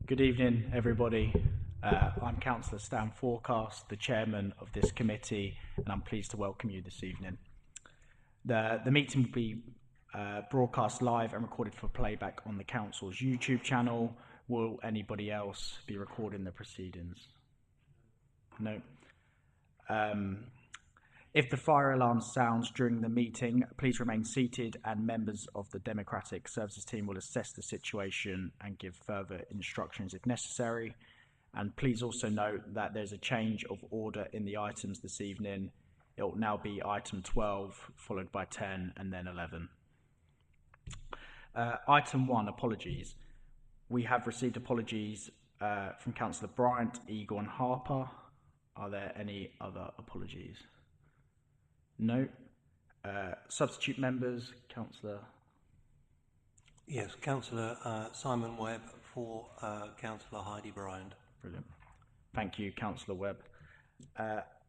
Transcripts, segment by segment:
Good evening, everybody. I'm Councillor Stan Forecast, the chairman of this committee, and I'm pleased to welcome you this evening. The meeting will be broadcast live and recorded for playback on the council's YouTube channel. Will anybody else be recording the proceedings? No. If the fire alarm sounds during the meeting, please remain seated and members of the Democratic Services team will assess the situation and give further instructions if necessary. And please also note that there's a change of order in the items this evening. It will now be item 12, followed by 10 and then 11. Item 1, apologies. We have received apologies from Councillor Bryant, Eagle and Harper. Are there any other apologies? No. Substitute members, Councillor. Yes, Councillor Simon Webb for Councillor Heidi Bryant. Brilliant. Thank you, Councillor Webb.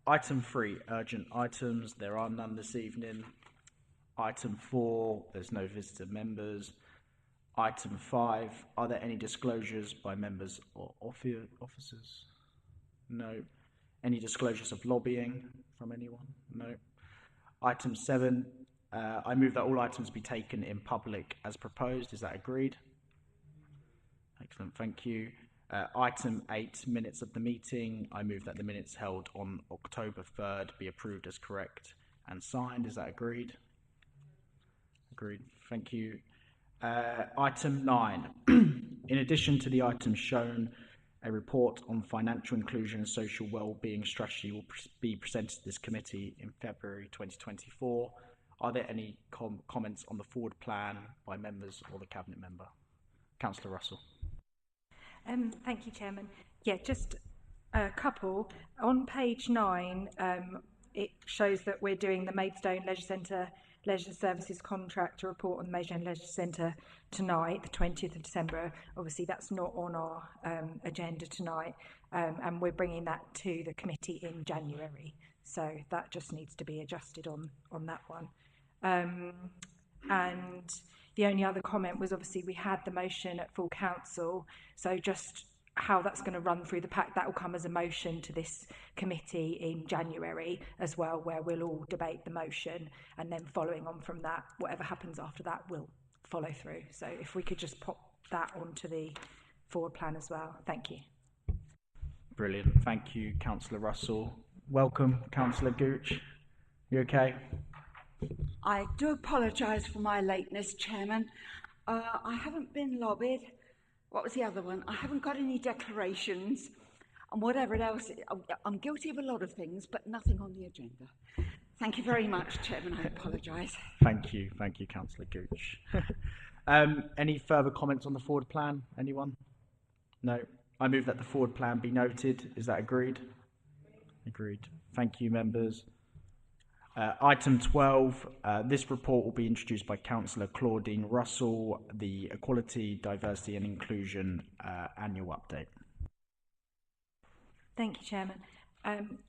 Item 3, urgent items. There are none this evening. Item 4, there's no visitor members. Item 5, are there any disclosures by members or officers? No. Any disclosures of lobbying from anyone? No. Item 7, I move that all items be taken in public as proposed. Is that agreed? Excellent, thank you. Item 8, minutes of the meeting. I move that the minutes held on October 3rd be approved as correct and signed. Is that agreed? Agreed, thank you. Item 9, in addition to the items shown, a report on financial inclusion and social well-being strategy will be presented to this committee in February 2024. Are there any comments on the forward plan by members or the Cabinet member? Councillor Russell. Thank you, Chairman. Yeah, just a couple. On page 9, it shows that we're doing the Maidstone Leisure Centre Leisure Services contract to report on the Maidstone Leisure Centre tonight, the 20th of December. Obviously, that's not on our agenda tonight, and we're bringing that to the committee in January. So that just needs to be adjusted on that one. And the only other comment was obviously we had the motion at full council, so just how that's going to run through the pack, that will come as a motion to this committee in January as well, where we'll all debate the motion, and then following on from that, whatever happens after that will follow through. So if we could just pop that onto the forward plan as well. Thank you. Brilliant, thank you, Councillor Russell. Welcome, Councillor Gooch. You okay? I do apologise for my lateness, Chairman. I haven't been lobbied. What was the other one? I haven't got any declarations and whatever else. I'm guilty of a lot of things, but nothing on the agenda. Thank you very much, Chairman. I apologise. Thank you, Councillor Gooch. Any further comments on the forward plan? Anyone? No. I move that the forward plan be noted. Is that agreed? Agreed. Thank you, members. Item 12, this report will be introduced by Councillor Claudine Russell, the Equality, Diversity and Inclusion Annual Update. Thank you, Chairman.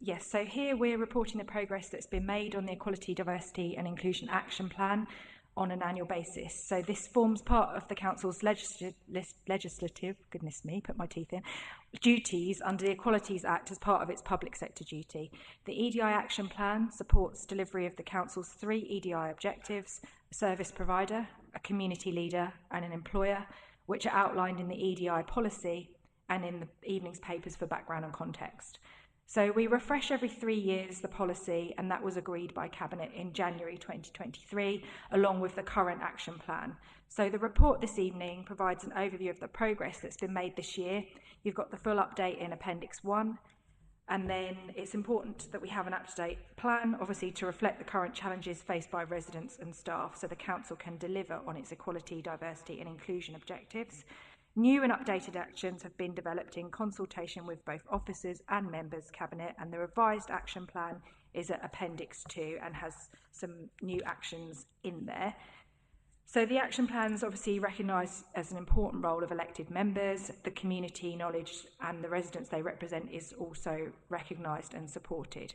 Yes, so here we're reporting the progress that's been made on the Equality, Diversity and Inclusion Action Plan on an annual basis. So this forms part of the Council's legislative, goodness me, put my teeth in, duties under the Equalities Act as part of its public sector duty. The EDI Action Plan supports delivery of the Council's 3 EDI objectives: a service provider, a community leader and an employer, which are outlined in the EDI policy and in the evening's papers for background and context. So we refresh every 3 years the policy, and that was agreed by Cabinet in January 2023, along with the current action plan. So the report this evening provides an overview of the progress that's been made this year. You've got the full update in Appendix 1, and then it's important that we have an up-to-date plan, obviously to reflect the current challenges faced by residents and staff, so the Council can deliver on its equality, diversity and inclusion objectives. New and updated actions have been developed in consultation with both officers and members Cabinet, and the revised action plan is at Appendix 2 and has some new actions in there. So the action plans obviously recognise as an important role of elected members. The community knowledge and the residents they represent is also recognised and supported.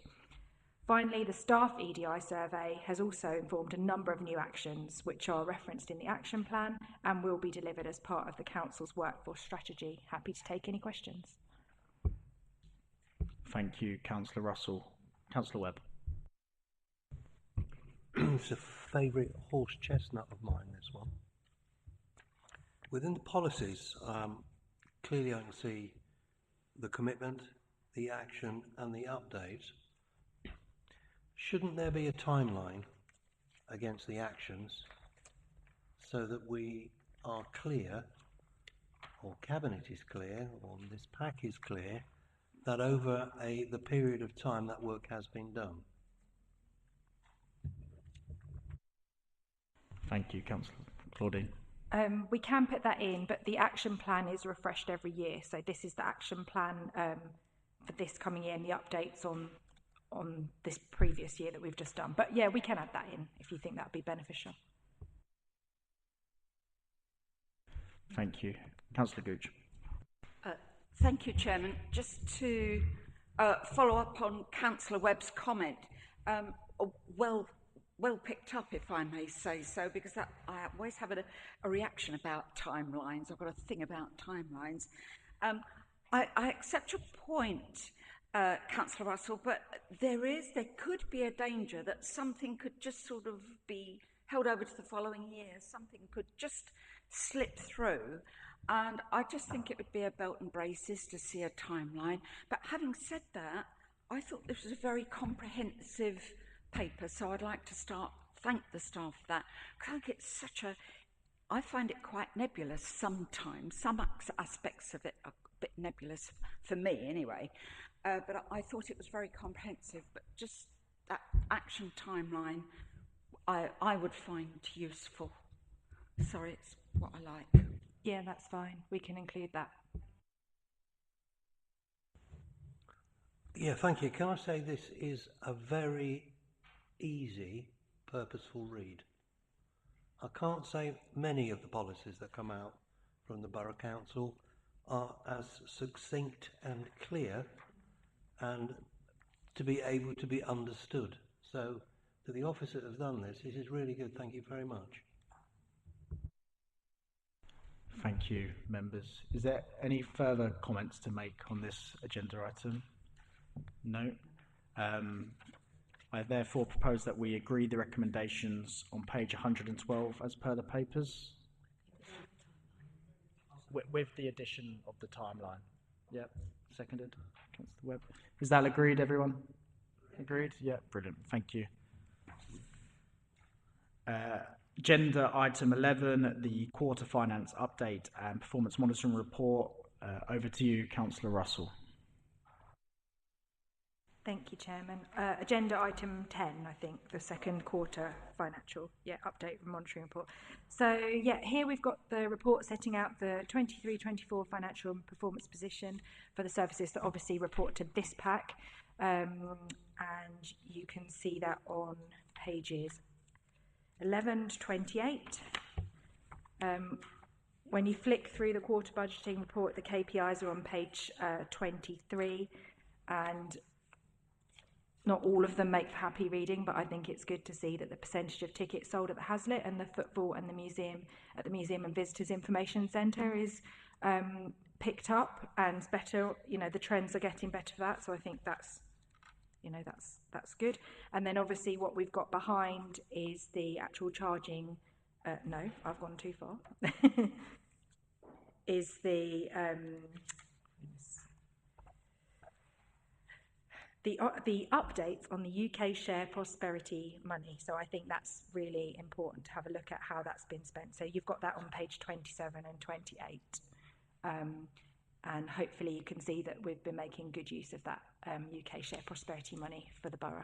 Finally, the staff EDI survey has also informed a number of new actions which are referenced in the action plan and will be delivered as part of the Council's workforce strategy. Happy to take any questions. Thank you, Councillor Russell. Councillor Webb. It's a favourite horse chestnut of mine, this one. Within the policies, clearly I can see the commitment, the action and the update. Shouldn't there be a timeline against the actions so that we are clear, or Cabinet is clear, or this pack is clear, that over the period of time that work has been done? Thank you, Councillor Claudine. We can put that in, but the action plan is refreshed every year. So this is the action plan for this coming year and the updates on this previous year that we've just done. But yeah, we can add that in if you think that would be beneficial. Thank you. Councillor Gooch. Thank you, Chairman. Just to follow up on Councillor Webb's comment, well picked up, if I may say so, because I always have a reaction about timelines. I've got a thing about timelines. I accept your point, Councillor Russell, but there could be a danger that something could just sort of be held over to the following year. Something could just slip through. And I just think it would be a belt and braces to see a timeline. But having said that, I thought this was a very comprehensive paper, so I'd like to thank the staff for that. I think it's I find it quite nebulous sometimes. Some aspects of it are a bit nebulous for me anyway. But I thought it was very comprehensive. But just that action timeline, I would find useful. Sorry, it's what I like. Yeah, that's fine. We can include that. Yeah, thank you. Can I say this is a very easy, purposeful read? I can't say many of the policies that come out from the Borough Council are as succinct and clear and to be able to be understood. So to the officer that has done this, it is really good. Thank you very much. Thank you, members. Is there any further comments to make on this agenda item? No. I therefore propose that we agree the recommendations on page 112 as per the papers. With the addition of the timeline. Yep, seconded. Councillor Webb. Is that agreed, everyone? Agreed? Yeah, brilliant. Thank you. Agenda item 11, the quarter finance update and performance monitoring report. Over to you, Councillor Russell. Thank you, Chairman. Agenda item 10, I think, the second quarter financial update and monitoring report. So, here we've got the report setting out the 23-24 financial and performance position for the services that obviously report to this pack. And you can see that on pages 11 to 28. When you flick through the quarter budgeting report, the KPIs are on page 23, and not all of them make for happy reading, but I think it's good to see that the percentage of tickets sold at the Hazlitt and the footfall and the museum and Visitors Information Centre is picked up and better. The trends are getting better for that, so I think that's good. And then obviously what we've got behind is the actual charging. No, I've gone too far. Is the updates on the UK share prosperity money. So I think that's really important to have a look at how that's been spent. So you've got that on page 27 and 28. And hopefully you can see that we've been making good use of that UK share prosperity money for the borough.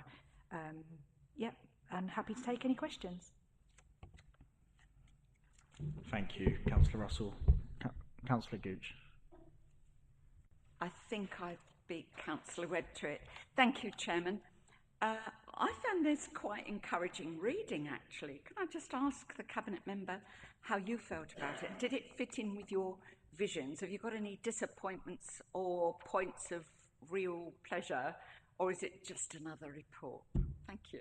And happy to take any questions. Thank you, Councillor Russell. Councillor Gooch. I think I beat Councillor Webb to it. Thank you, Chairman. I found this quite encouraging reading, actually. Can I just ask the Cabinet member how you felt about it? Did it fit in with your visions? Have you got any disappointments or points of real pleasure or is it just another report? Thank you.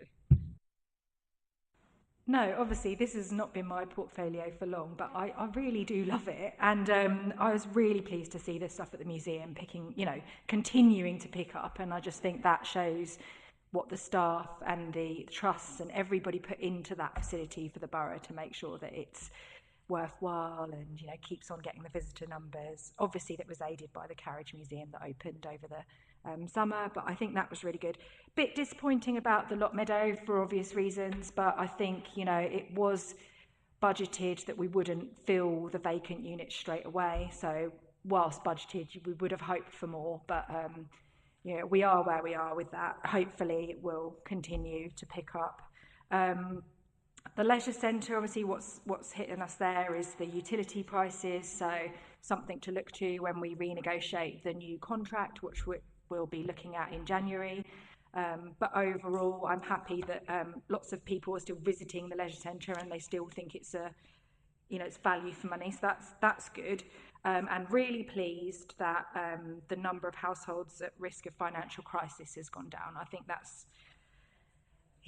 No, obviously this has not been my portfolio for long, but I really do love it. And I was really pleased to see this stuff at the museum continuing to pick up. And I just think that shows what the staff and the trusts and everybody put into that facility for the borough to make sure that it's worthwhile and keeps on getting the visitor numbers. Obviously that was aided by the Carriage Museum that opened over the summer, but I think that was really good. Bit disappointing about the Lot Meadow for obvious reasons, but I think it was budgeted that we wouldn't fill the vacant units straight away, so whilst budgeted we would have hoped for more, but we are where we are with that. Hopefully it will continue to pick up. The leisure centre, obviously what's hitting us there is the utility prices, so something to look to when we renegotiate the new contract, which we'll be looking at in January. But overall, I'm happy that lots of people are still visiting the leisure centre and they still think it's it's value for money, so that's good. And really pleased that the number of households at risk of financial crisis has gone down. I think that's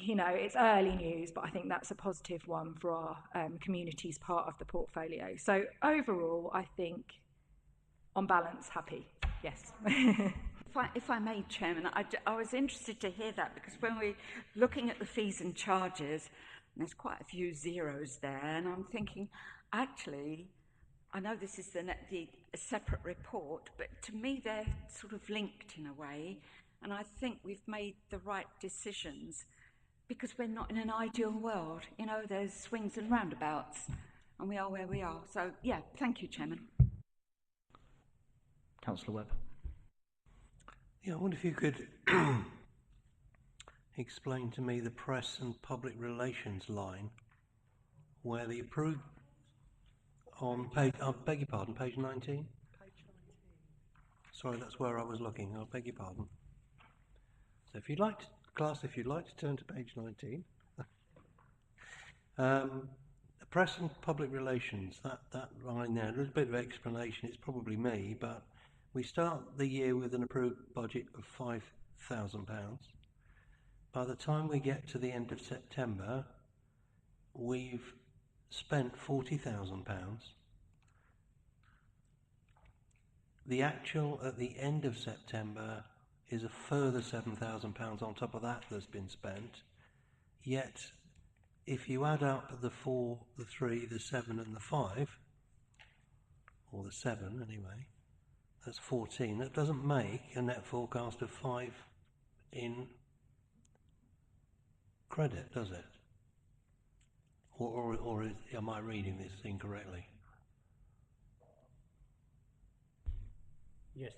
it's early news, but I think that's a positive one for our community's part of the portfolio. So overall, I think, on balance, happy. Yes. If I may, Chairman, I was interested to hear that, because when we're looking at the fees and charges, there's quite a few zeros there, and I'm thinking, actually, I know this is a separate report, but to me they're sort of linked in a way, and I think we've made the right decisions, because we're not in an ideal world. There's swings and roundabouts, and we are where we are. So, yeah, thank you, Chairman. Councillor Webb. Yeah, I wonder if you could explain to me the press and public relations line where the approved on page, I beg your pardon, page 19? Page 19. Sorry, that's where I was looking. I beg your pardon. So if you'd like to turn to page 19. Press and public relations, that line there, there's a bit of explanation, it's probably me, but we start the year with an approved budget of £5,000. By the time we get to the end of September, we've spent £40,000. The actual at the end of September is a further £7,000 on top of that that's been spent. Yet, if you add up the 4, the 3, the 7 and the 5, or the 7 anyway, that's 14. That doesn't make a net forecast of 5 in credit, does it? Or am I reading this incorrectly? Yes,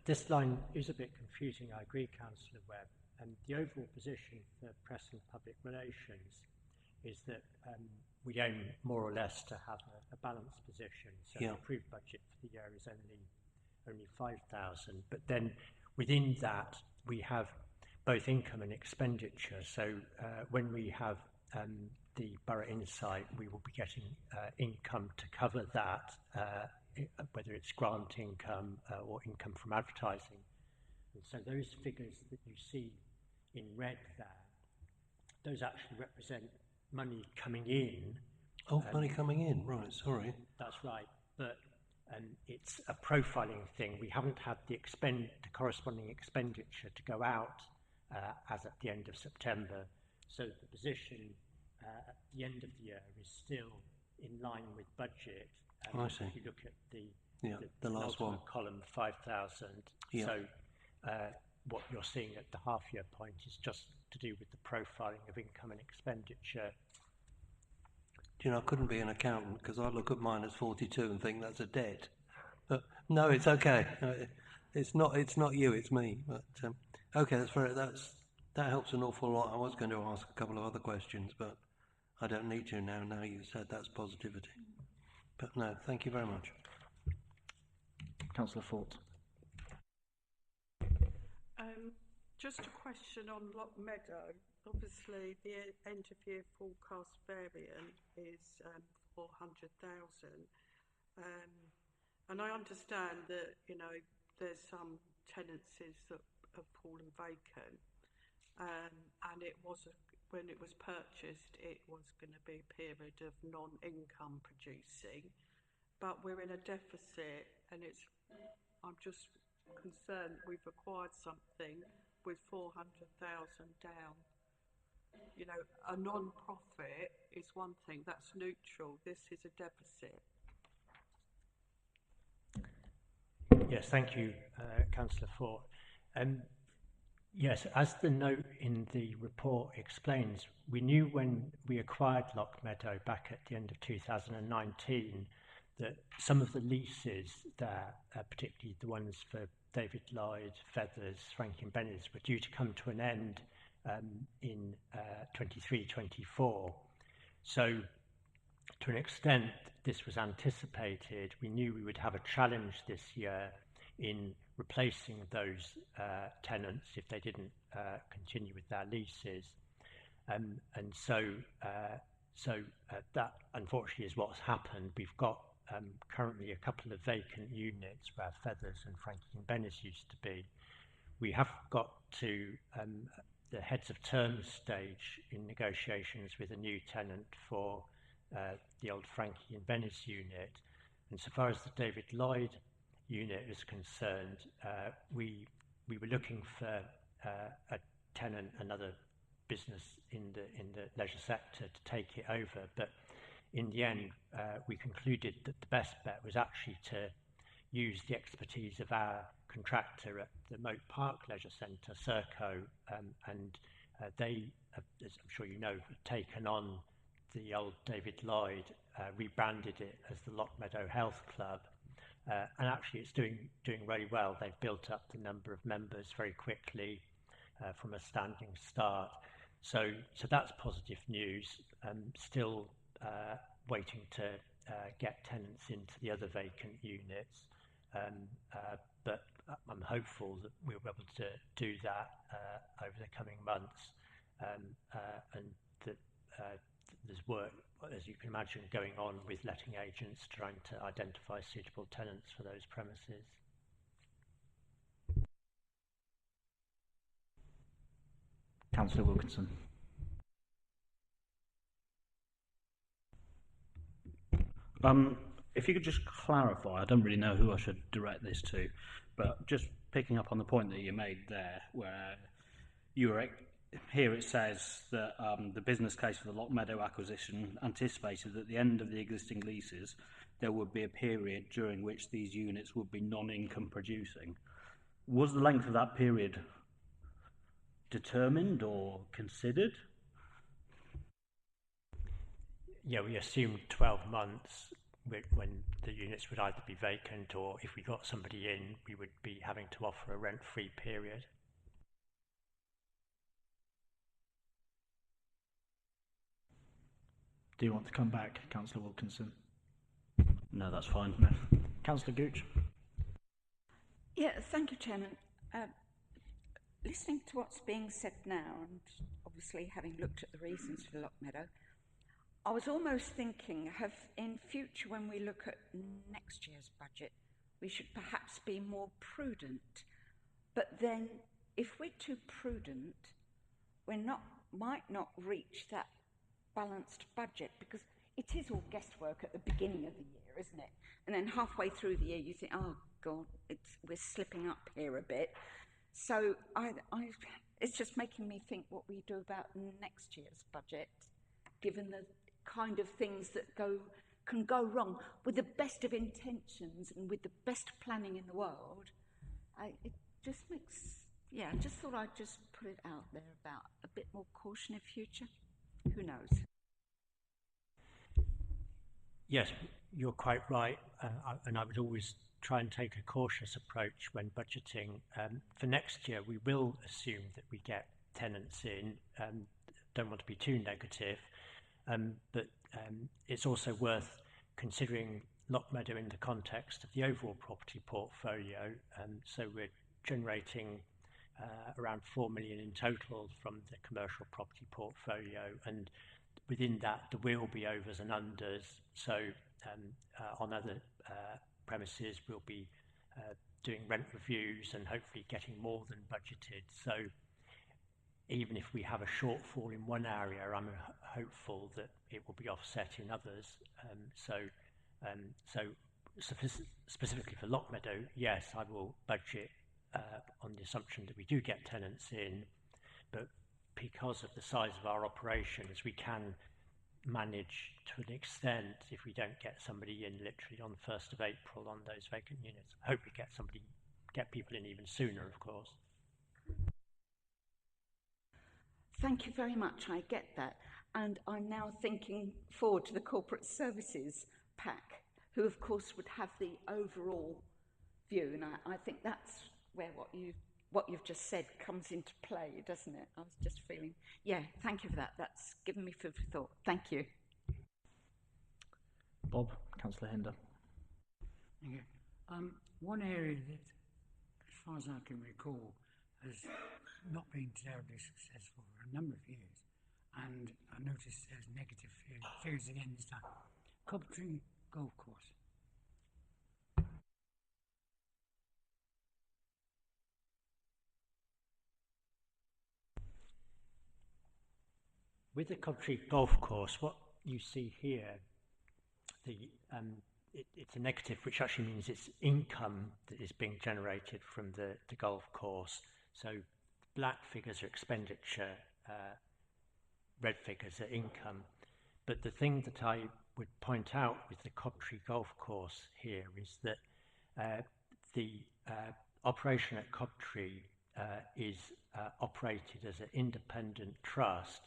this line is a bit confusing, I agree, Councillor Webb. And the overall position for press and public relations is that we aim more or less to have a balanced position. So the approved budget for the year is only 5,000. But then within that, we have both income and expenditure. So when we have the Borough Insight, we will be getting income to cover that, whether it's grant income or income from advertising. And so those figures that you see in red there, those actually represent money coming in. Oh, money coming in, right, sorry. That's right, but it's a profiling thing. We haven't had the corresponding expenditure to go out as at the end of September. So the position at the end of the year is still in line with budget. I see. If you look at the last one column, 5,000. Yeah. So what you're seeing at the half-year point is just to do with the profiling of income and expenditure. Do you know, I couldn't be an accountant because I look at mine as 42 and think that's a debt. But no, it's okay. It's not you, it's me. But okay, that helps an awful lot. I was going to ask a couple of other questions, but I don't need to now. Now you've said that's positivity. But no, thank you very much. Councillor Fort. Just a question on Lot Meadow. Obviously, the end of year forecast variant is 400,000, and I understand that there's some tenancies that have fallen vacant. And it was when it was purchased, it was going to be a period of non-income producing, but we're in a deficit, and I'm just concerned we've acquired something with 400,000 down. You know, a non-profit is one thing, that's neutral. This is a deficit. Yes, thank you, Councillor Fort. Yes, as the note in the report explains, we knew when we acquired Lockmeadow back at the end of 2019 that some of the leases there, particularly the ones for David Lloyd, Feathers, Frankie and Bennett's, were due to come to an end in 23-24. So to an extent, this was anticipated. We knew we would have a challenge this year in replacing those tenants if they didn't continue with their leases. And so that unfortunately is what's happened. We've got currently a couple of vacant units where Feathers and Frankie and Bennett's used to be. We have got to the heads of terms stage in negotiations with a new tenant for the old Frankie and Bennett's unit. And so far as the David Lloyd unit is concerned, we were looking for a tenant, another business in the leisure sector to take it over, but in the end we concluded that the best bet was actually to use the expertise of our contractor at the Moat Park Leisure Centre, Serco, and they, as I'm sure you know, have taken on the old David Lloyd, rebranded it as the Lockmeadow Health Club, and actually it's doing really well. They've built up the number of members very quickly from a standing start. So that's positive news. Still waiting to get tenants into the other vacant units, but I'm hopeful that we'll be able to do that over the coming months, and that there's work, as you can imagine, going on with letting agents trying to identify suitable tenants for those premises. Councillor Wilkinson. If you could just clarify, I don't really know who I should direct this to, but just picking up on the point that you made there, where you were here, it says that the business case for the Lockmeadow acquisition anticipated that at the end of the existing leases there would be a period during which these units would be non-income producing. Was the length of that period determined or considered? Yeah, we assumed 12 months when the units would either be vacant, or if we got somebody in, we would be having to offer a rent-free period. Do you want to come back, Councillor Wilkinson? No, that's fine. No. Councillor Gooch. Yeah, thank you, Chairman. Listening to what's being said now, and obviously having looked at the reasons for Lockmeadow, I was almost thinking in future when we look at next year's budget, we should perhaps be more prudent. But then if we're too prudent, might not reach that balanced budget, because it is all guesswork at the beginning of the year, isn't it? And then halfway through the year you think, oh God, we're slipping up here a bit. So it's just making me think what we do about next year's budget, given the kind of things that can go wrong with the best of intentions and with the best planning in the world. It just makes, I just thought I'd just put it out there about a bit more caution in future. Who knows? Yes, you're quite right, and I would always try and take a cautious approach when budgeting. For next year, we will assume that we get tenants in. Don't want to be too negative, but it's also worth considering Lockmeadow in the context of the overall property portfolio. So we're generating around 4 million in total from the commercial property portfolio, and within that there will be overs and unders. So on other premises we'll be doing rent reviews and hopefully getting more than budgeted. So even if we have a shortfall in one area, I'm hopeful that it will be offset in others. Specifically for Lockmeadow, yes, I will budget on the assumption that we do get tenants in, but because of the size of our operations, we can manage to an extent if we don't get somebody in literally on the 1st of April on those vacant units. I hope we get people in even sooner, of course. Thank you very much, I get that. And I'm now thinking forward to the corporate services pack, who of course would have the overall view, and I think that's where what you've just said comes into play, doesn't it? I was just feeling, yeah, thank you for that. That's given me food for thought. Thank you. Bob, Councillor Hinder. Thank you. One area that, as far as I can recall, has not been terribly successful for a number of years, and I noticed there's negative figures again this time. Coventry Golf Course. With the Coventry Golf Course, what you see here, it's a negative, which actually means it's income that is being generated from the golf course. So black figures are expenditure, red figures are income. But the thing that I would point out with the Coventry Golf Course here is that the operation at Coventry is operated as an independent trust.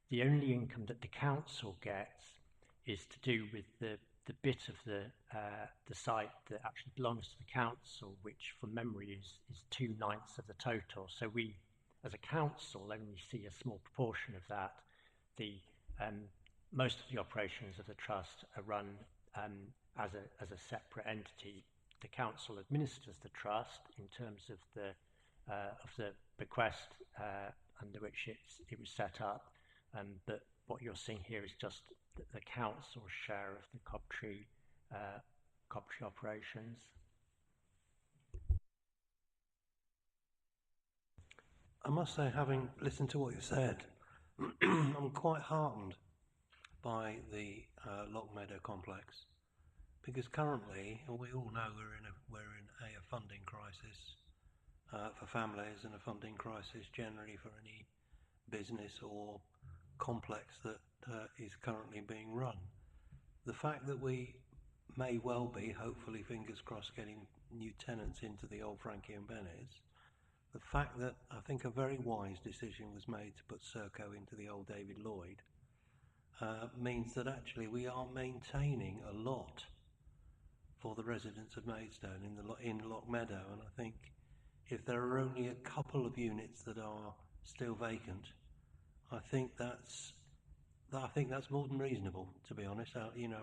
The only income that the council gets is to do with the bit of the site that actually belongs to the council, which from memory is 2/9 of the total. So we, as a council, only see a small proportion of that. The most of the operations of the trust are run as a separate entity. The council administers the trust in terms of the bequest under which it was set up. But what you're seeing here is just the council's share of the Coventry operations. I must say, having listened to what you said, I'm quite heartened by the Lockmeadow complex, because currently, and we all know we're in a funding crisis for families, and a funding crisis generally for any business or complex that is currently being run. The fact that we may well be, hopefully fingers crossed, getting new tenants into the old Frankie and Bennett's, the fact that I think a very wise decision was made to put Serco into the old David Lloyd means that actually we are maintaining a lot for the residents of Maidstone in Lockmeadow, and I think if there are only a couple of units that are still vacant, I think that's more than reasonable, to be honest.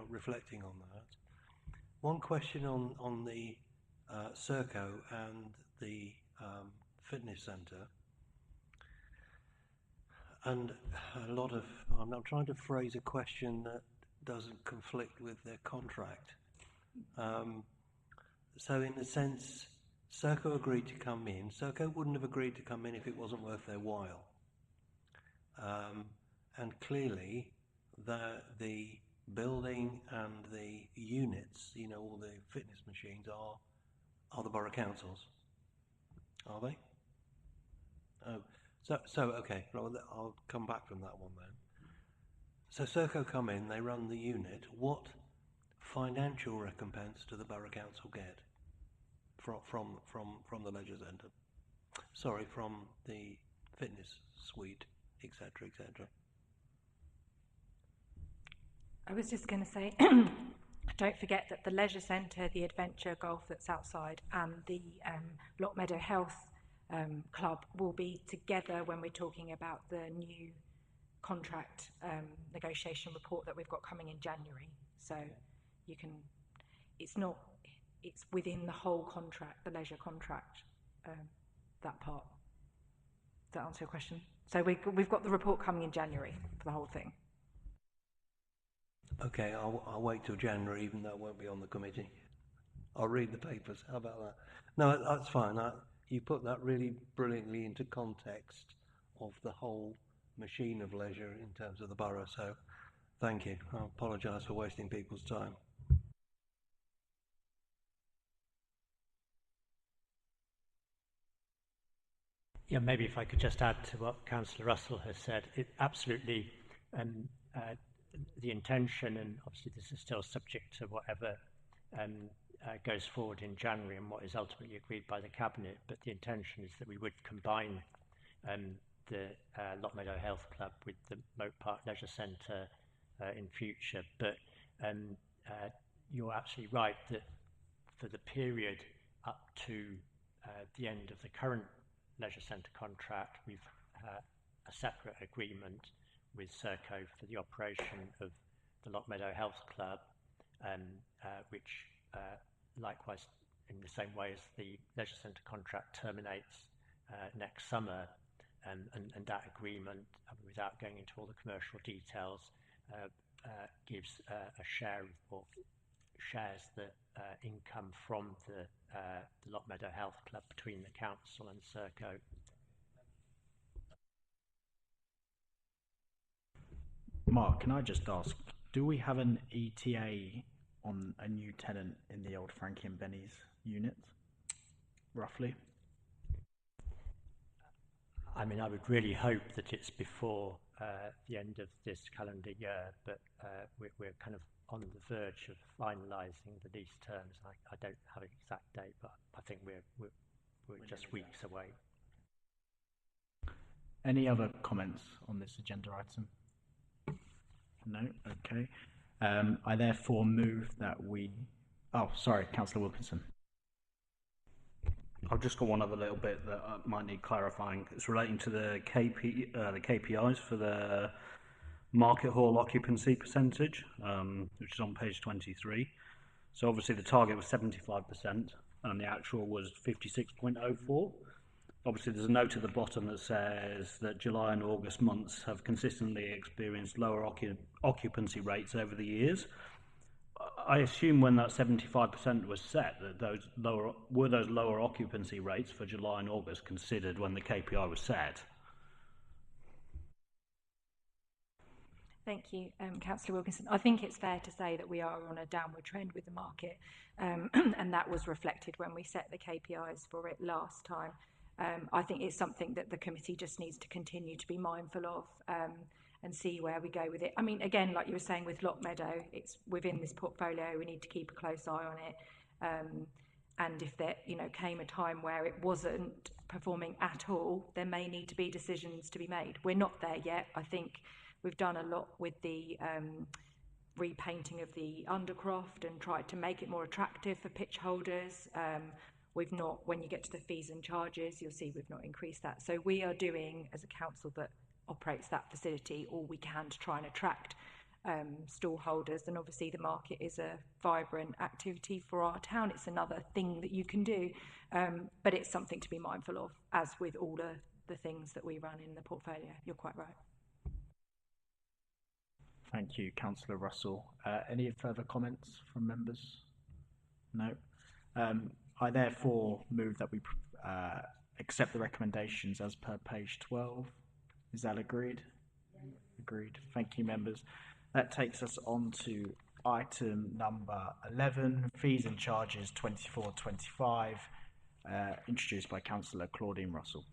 Reflecting on that, one question on the Serco and the fitness centre, and I'm trying to phrase a question that doesn't conflict with their contract. So in a sense, Serco agreed to come in. Serco wouldn't have agreed to come in if it wasn't worth their while. And clearly, the building and the units, all the fitness machines are the borough councils, are they? Oh, so okay. Well, I'll come back from that one then. So Serco come in, they run the unit. What financial recompense do the borough council get from the leisure centre? Sorry, from the fitness suite, etc., etc. I was just going to say, don't forget that the leisure centre, the adventure golf that's outside, and the Lockmeadow Health Club will be together when we're talking about the new contract negotiation report that we've got coming in January. So it's within the whole contract, the leisure contract, that part. Does that answer your question? So we've got the report coming in January for the whole thing. Okay, I'll wait till January, even though it won't be on the committee. I'll read the papers. How about that? No, that's fine. You put that really brilliantly into context of the whole machine of leisure in terms of the borough. So thank you. I apologise for wasting people's time. Yeah, maybe if I could just add to what Councillor Russell has said, it absolutely, the intention, and obviously this is still subject to whatever goes forward in January and what is ultimately agreed by the Cabinet, but the intention is that we would combine the Lock Meadow Health Club with the Moat Park Leisure Centre in future. But you're absolutely right that for the period up to the end of the current leisure centre contract, we've a separate agreement with Serco for the operation of the Lock Meadow Health Club, which likewise, in the same way as the leisure centre contract terminates next summer, and that agreement, without going into all the commercial details, gives a share or shares the income from the Lock Meadow Health Club between the council and Serco. Mark, can I just ask, do we have an ETA on a new tenant in the old Frankie and Benny's unit, roughly? I mean, I would really hope that it's before the end of this calendar year, but we're kind of on the verge of finalising the lease terms. I don't have an exact date, but I think we're just weeks away. Any other comments on this agenda item? No? Okay. I therefore move that we... Oh, sorry, Councillor Wilkinson. I've just got one other little bit that might need clarifying. It's relating to the KPIs for the market hall occupancy percentage, which is on page 23. So obviously the target was 75% and the actual was 56.04. Obviously there's a note at the bottom that says that July and August months have consistently experienced lower occupancy rates over the years. I assume when that 75% was set, that those lower occupancy rates for July and August considered when the KPI was set. Thank you, Councillor Wilkinson. I think it's fair to say that we are on a downward trend with the market, and that was reflected when we set the KPIs for it last time. I think it's something that the committee just needs to continue to be mindful of and see where we go with it. I mean, again, like you were saying with Lock Meadow, it's within this portfolio. We need to keep a close eye on it. And if there, came a time where it wasn't performing at all, there may need to be decisions to be made. We're not there yet. I think we've done a lot with the repainting of the Undercroft and tried to make it more attractive for pitch holders. We've not, when you get to the fees and charges, you'll see we've not increased that. So we are doing, as a council that operates that facility, all we can to try and attract stall holders. And obviously the market is a vibrant activity for our town. It's another thing that you can do, but it's something to be mindful of, as with all the things that we run in the portfolio. You're quite right. Thank you, Councillor Russell. Any further comments from members? No. I therefore move that we accept the recommendations as per page 12. Is that agreed? Yeah. Agreed. Thank you, members. That takes us on to item number 11, fees and charges 24-25, introduced by Councillor Claudine Russell.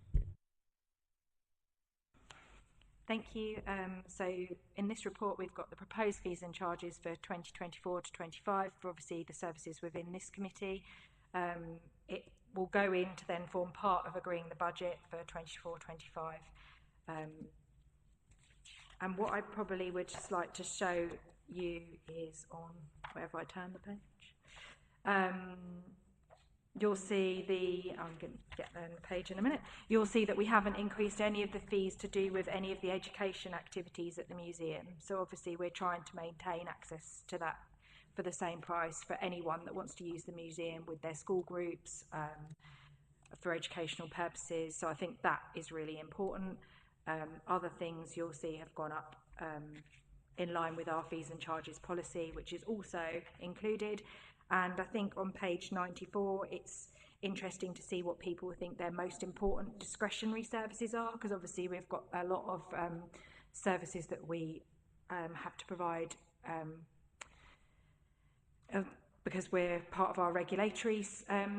Thank you. So in this report, we've got the proposed fees and charges for 2024-25 for obviously the services within this committee. It will go in to then form part of agreeing the budget for 24-25. And what I probably would just like to show you is on wherever I turn the page. You'll see I'm going to get there on the page in a minute. You'll see that we haven't increased any of the fees to do with any of the education activities at the museum. So obviously we're trying to maintain access to that for the same price for anyone that wants to use the museum with their school groups for educational purposes. So I think that is really important. Other things you'll see have gone up in line with our fees and charges policy, which is also included. And I think on page 94, it's interesting to see what people think their most important discretionary services are, because obviously we've got a lot of services that we have to provide because we're part of our regulatory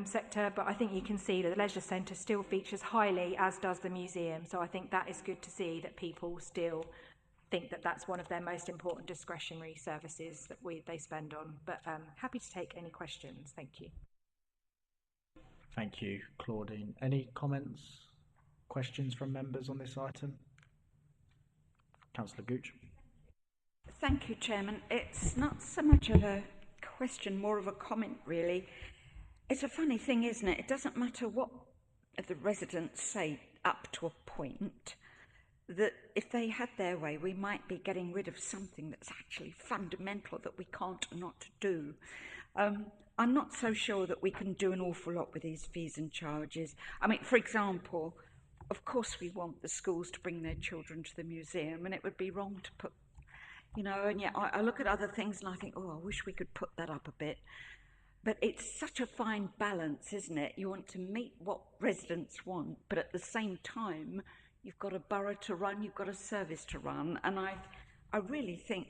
sector, but I think you can see that the Leisure Centre still features highly, as does the museum. So I think that is good to see that people still think that that's one of their most important discretionary services that they spend on. But happy to take any questions. Thank you. Thank you, Claudine. Any comments, questions from members on this item? Councillor Gooch. Thank you, Chairman. It's not so much of a question, more of a comment, really. It's a funny thing, isn't it? It doesn't matter what the residents say up to a point, that if they had their way, we might be getting rid of something that's actually fundamental that we can't not do. I'm not so sure that we can do an awful lot with these fees and charges. I mean, for example, of course we want the schools to bring their children to the museum, and it would be wrong to put, you know, and yet I look at other things and I think, oh, I wish we could put that up a bit. But it's such a fine balance, isn't it? You want to meet what residents want, but at the same time, you've got a borough to run, you've got a service to run, and I really think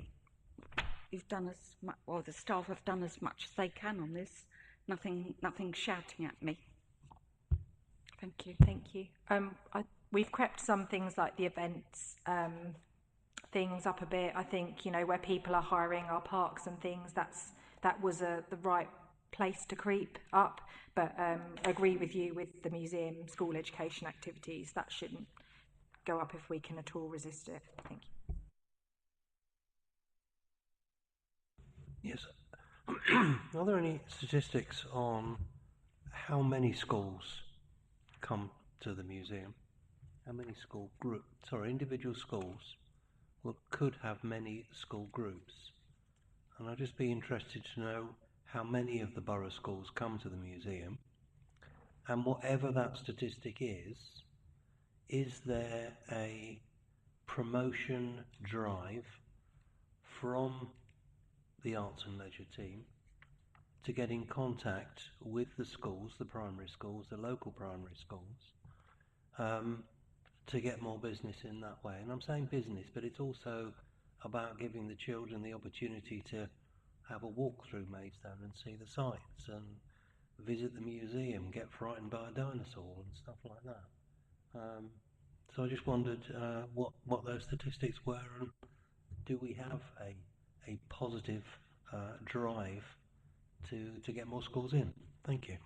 you've done as much, or the staff have done as much as they can on this. Nothing shouting at me. Thank you. Thank you. We've crept some things like the events things up a bit. I think, you know, where people are hiring our parks and things, that was the right place to creep up. But agree with you with the museum, school education activities. That shouldn't go up if we can at all resist it. Thank you. Yes. Are there any statistics on how many schools come to the museum? How many individual schools could have many school groups? And I'd just be interested to know how many of the borough schools come to the museum, and whatever that statistic is there a promotion drive from the Arts and Leisure team to get in contact with the schools, the primary schools, the local primary schools, to get more business in that way? And I'm saying business, but it's also about giving the children the opportunity to have a walk through Maidstone and see the sights and visit the museum, get frightened by a dinosaur and stuff like that. So I just wondered what those statistics were, and do we have a positive drive to get more schools in? Thank you.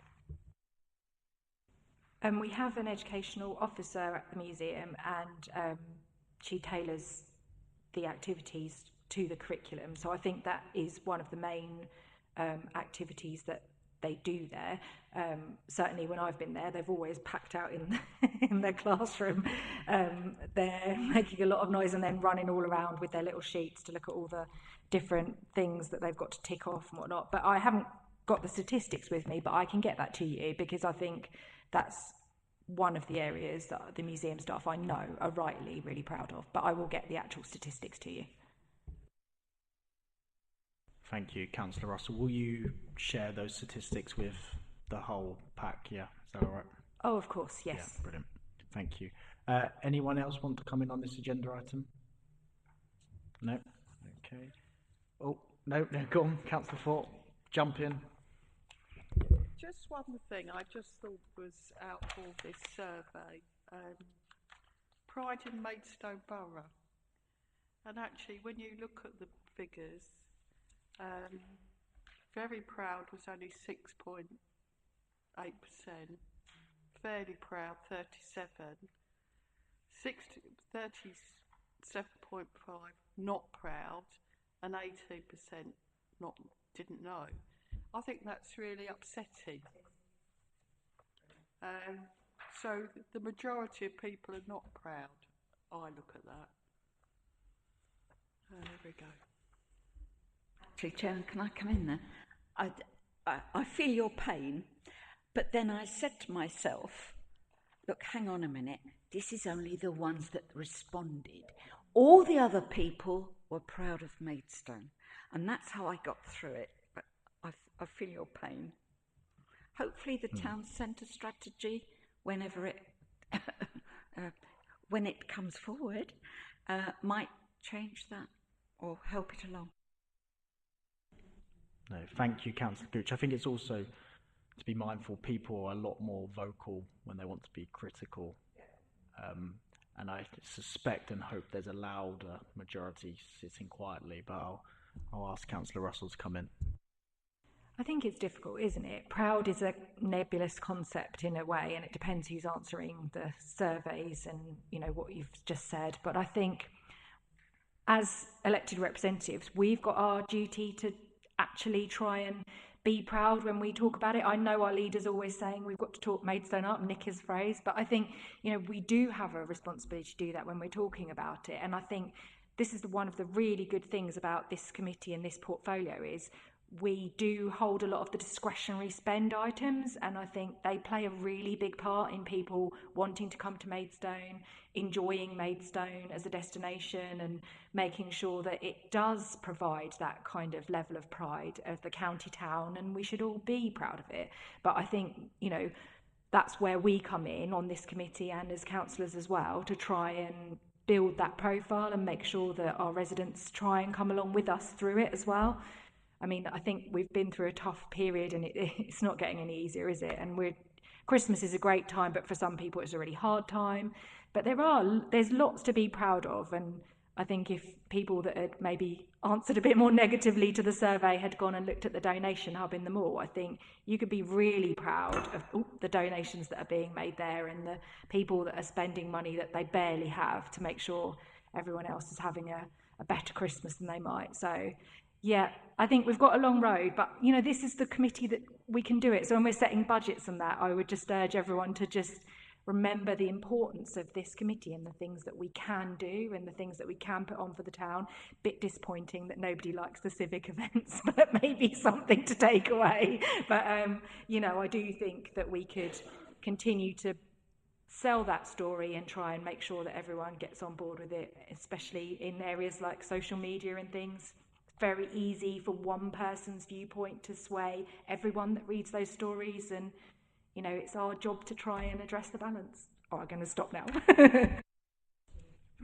We have an educational officer at the museum, and she tailors the activities to the curriculum. So I think that is one of the main activities that they do there. Certainly when I've been there, they've always packed out in their classroom. They're making a lot of noise and then running all around with their little sheets to look at all the different things that they've got to tick off and whatnot. But I haven't got the statistics with me, but I can get that to you, because I think that's one of the areas that the museum staff I know are rightly really proud of. But I will get the actual statistics to you. Thank you, Councillor Russell. Will you share those statistics with the whole pack? Yeah, is that all right? Oh, of course, yes. Yeah, brilliant. Thank you. Anyone else want to come in on this agenda item? No? Okay. Oh, no, go on, Councillor Fort. Jump in. Just one thing I just thought was out of all this survey. Pride in Maidstone Borough. And actually, when you look at the figures, Very Proud was only 6.8%, Fairly Proud 37%, 37.5% Not Proud, and 18% didn't know. I think that's really upsetting. So the majority of people are not proud. I look at that. There we go. Actually, Chairman, can I come in there? I feel your pain, but then I said to myself, look, hang on a minute, this is only the ones that responded. All the other people were proud of Maidstone, and that's how I got through it. But I feel your pain. Hopefully the town centre strategy, whenever it, when it comes forward, might change that or help it along. No, thank you, Councillor Gooch. I think it's also to be mindful, people are a lot more vocal when they want to be critical. And I suspect and hope there's a louder majority sitting quietly, but I'll ask Councillor Russell to come in. I think it's difficult, isn't it? Proud is a nebulous concept in a way, and it depends who's answering the surveys and, you know, what you've just said. But I think as elected representatives, we've got our duty to actually try and be proud when we talk about it. I know our leader's always saying we've got to talk Maidstone up, nick his phrase, but I think, you know, we do have a responsibility to do that when we're talking about it. And I think this is one of the really good things about this committee and this portfolio is we do hold a lot of the discretionary spend items, and I think they play a really big part in people wanting to come to Maidstone, enjoying Maidstone as a destination, and making sure that it does provide that kind of level of pride of the county town, and we should all be proud of it. But I think, you know, that's where we come in on this committee and as councillors as well, to try and build that profile and make sure that our residents try and come along with us through it as well. I mean, I think we've been through a tough period and it's not getting any easier, is it? And Christmas is a great time, but for some people it's a really hard time. But there's lots to be proud of. And I think if people that had maybe answered a bit more negatively to the survey had gone and looked at the donation hub in the mall, I think you could be really proud of the donations that are being made there and the people that are spending money that they barely have to make sure everyone else is having a better Christmas than they might. So yeah, I think we've got a long road, but, you know, this is the committee that we can do it. So when we're setting budgets and that, I would just urge everyone to just remember the importance of this committee and the things that we can do and the things that we can put on for the town. Bit disappointing that nobody likes the civic events, but maybe something to take away. But, you know, I do think that we could continue to sell that story and try and make sure that everyone gets on board with it, especially in areas like social media and things. Very easy for one person's viewpoint to sway everyone that reads those stories, and you know, it's our job to try and address the balance. Oh, I'm going to stop now.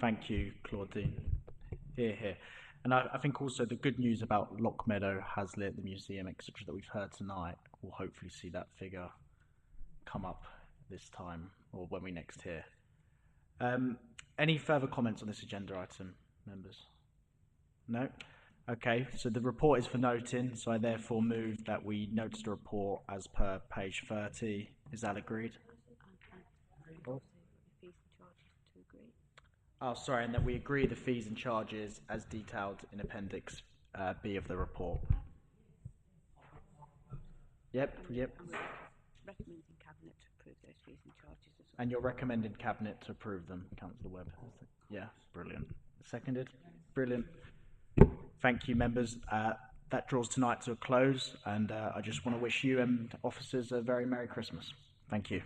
Thank you, Claudine. Here. And I think also the good news about Lockmeadow, Hazlitt, the museum, etc., that we've heard tonight, we'll hopefully see that figure come up this time or when we next hear. Any further comments on this agenda item, members? No? Okay, so the report is for noting, so I therefore move that we notice the report as per page 30. Is that agreed? Oh, sorry, and that we agree the fees and charges as detailed in Appendix B of the report. Yep. Recommending Cabinet to approve those fees and charges as well. And you're recommending Cabinet to approve them, Councillor Webb? Yeah, brilliant. Seconded? Brilliant. Thank you, members. That draws tonight to a close, and I just want to wish you and officers a very Merry Christmas. Thank you.